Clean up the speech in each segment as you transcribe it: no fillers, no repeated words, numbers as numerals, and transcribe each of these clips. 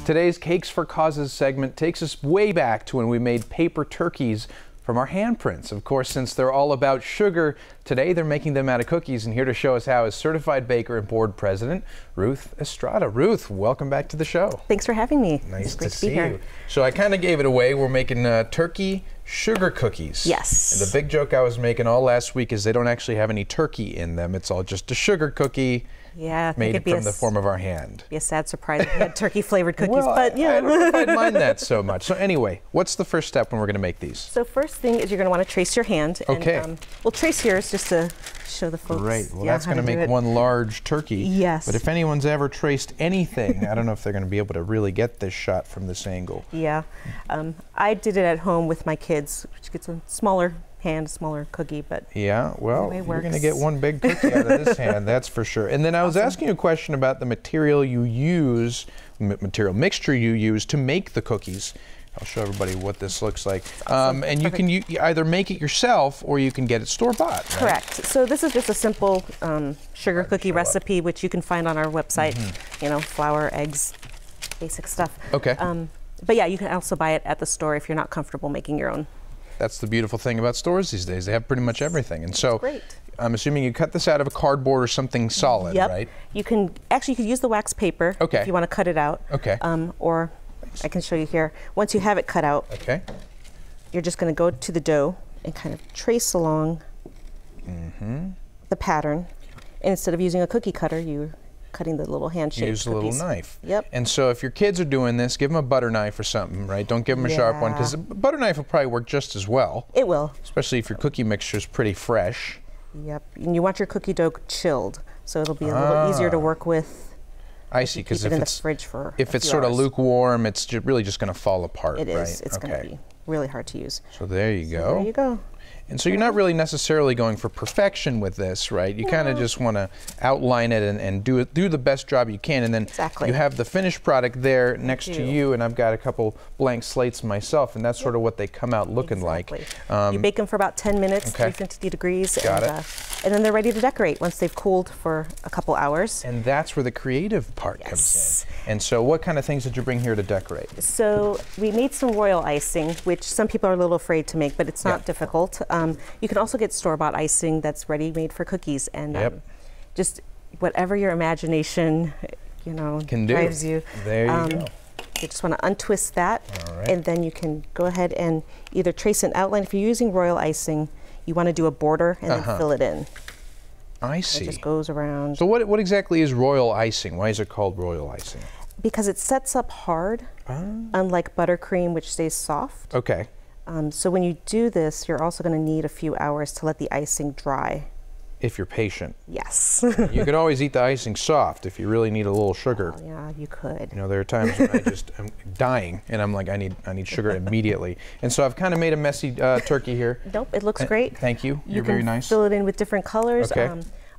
Today's Cakes for Causes segment takes us way back to when we made paper turkeys from our handprints. Of course, since they're all about sugar, today they're making them out of cookies, and here to show us how is certified baker and board president Ruth Estrada. Ruth, welcome back to the show. Thanks for having me. Nice to see you. So I kind of gave it away. We're making turkey sugar cookies. Yes. And the big joke I was making all last week is they don't actually have any turkey in them. It's all just a sugar cookie. Yeah, made from the form of our hand. Be a sad surprise if you had turkey flavored cookies, well, but yeah. I don't know if I'd mind that so much. So anyway, what's the first step when we're going to make these? So first thing is you're going to want to trace your hand. Okay. And, we'll trace yours just to show the folks. Right. Well, that's going to make one large turkey. Yes. But if anyone's ever traced anything, I don't know if they're going to be able to really get this shot from this angle. Yeah. I did it at home with my kids, which gets a smaller hand, smaller cookie, but yeah, well, you're going to get one big cookie out of this hand, that's for sure. And then I was asking you a question about the material you use, material mixture you use to make the cookies. I'll show everybody what this looks like. Awesome. And you can either make it yourself or you can get it store-bought, right? Correct. So this is just a simple sugar cookie recipe, which you can find on our website. You know, flour, eggs, basic stuff. Okay. But yeah, you can also buy it at the store if you're not comfortable making your own. That's the beautiful thing about stores these days. They have pretty much everything. And so great. I'm assuming you cut this out of a cardboard or something solid, right? You can actually use the wax paper if you want to cut it out. Okay. Or I can show you here. Once you have it cut out, you're just going to go to the dough and kind of trace along the pattern. And instead of using a cookie cutter, you're cutting the little hand-shaped Use a little knife. Yep. And so if your kids are doing this, give them a butter knife or something, right? Don't give them a sharp one, because a butter knife will probably work just as well. It will. Especially if your cookie mixture is pretty fresh. Yep. And you want your cookie dough chilled, so it'll be a little easier to work with. I see, because if it's fridge for if it's sort of lukewarm, it's really just going to fall apart. It is. Right? It's going to be really hard to use. So there you go. There you go. And so you're not really necessarily going for perfection with this, right? You kind of just want to outline it and do the best job you can, and then you have the finished product there next to you, and I've got a couple blank slates myself, and that's sort of what they come out looking like. You bake them for about 10 minutes, 350 degrees, and then they're ready to decorate once they've cooled for a couple hours. And that's where the creative part comes in. And so what kind of things did you bring here to decorate? So we made some royal icing, which some people are a little afraid to make, but it's not difficult. You can also get store-bought icing that's ready-made for cookies, and just whatever your imagination, drives you. There you go. You just want to untwist that, and then you can go ahead and either trace an outline. If you're using royal icing, you want to do a border and then fill it in. I see. It just goes around. So what exactly is royal icing? Why is it called royal icing? Because it sets up hard, unlike buttercream, which stays soft. Okay. So when you do this, you're also going to need a few hours to let the icing dry. If you're patient. Yes. You could always eat the icing soft if you really need a little sugar. Oh, yeah, you could. You know, there are times when I'm dying and I'm like, I need sugar immediately. And so I've kind of made a messy turkey here. Nope, it looks great. Thank you. You're very nice. Fill it in with different colors. Okay.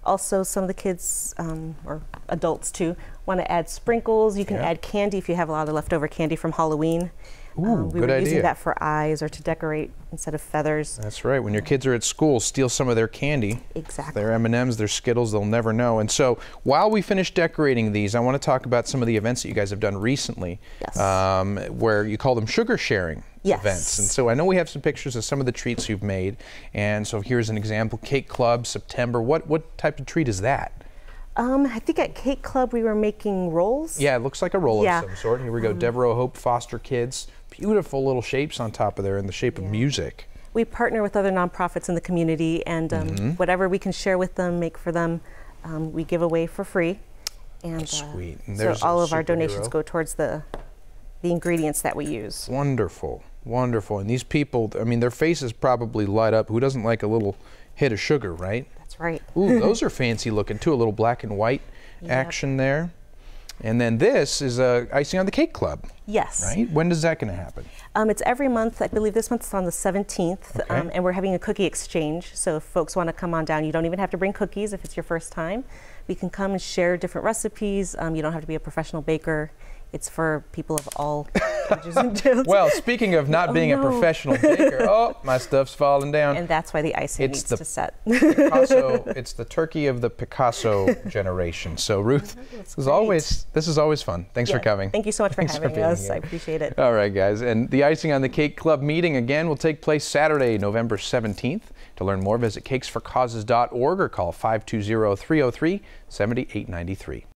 Also, some of the kids, or adults too, want to add sprinkles. You can add candy if you have a lot of leftover candy from Halloween. Ooh, we were using that for eyes or to decorate instead of feathers. That's right. When your kids are at school, steal some of their candy. Exactly. Their M&Ms, their Skittles, they'll never know. And so while we finish decorating these, I want to talk about some of the events that you guys have done recently, where you call them sugar sharing events. And so I know we have some pictures of some of the treats you've made. And so here's an example, Cake Club, September. What type of treat is that? I think at Cake Club we were making rolls. Yeah, it looks like a roll of some sort. Here we go, Devereaux Hope Foster Kids. Beautiful little shapes on top of there in the shape of music. We partner with other nonprofits in the community, and whatever we can share with them, make for them, we give away for free. And sweet. And so all of our donations go towards the ingredients that we use. Wonderful, wonderful. And these people, I mean, their faces probably light up. Who doesn't like a little hit of sugar, right? That's right. Ooh, those are fancy looking too. A little black and white action there. And then this is icing on the Cake Club. Yes. Right? When is that going to happen? It's every month. I believe this month's on the 17th, and we're having a cookie exchange. So if folks want to come on down, you don't even have to bring cookies if it's your first time. We can come and share different recipes. You don't have to be a professional baker. It's for people of all ages and genders. Well, speaking of not being a professional baker, oh, my stuff's falling down. And that's why the icing needs to set. Picasso, it's the turkey of the Picasso generation. So Ruth, this is always fun. Thanks for coming. Thank you so much for having us. I appreciate it. All right, guys. And the Icing on the Cake Club meeting again will take place Saturday, November 17th. To learn more, visit cakesforcauses.org or call 520-303-7893.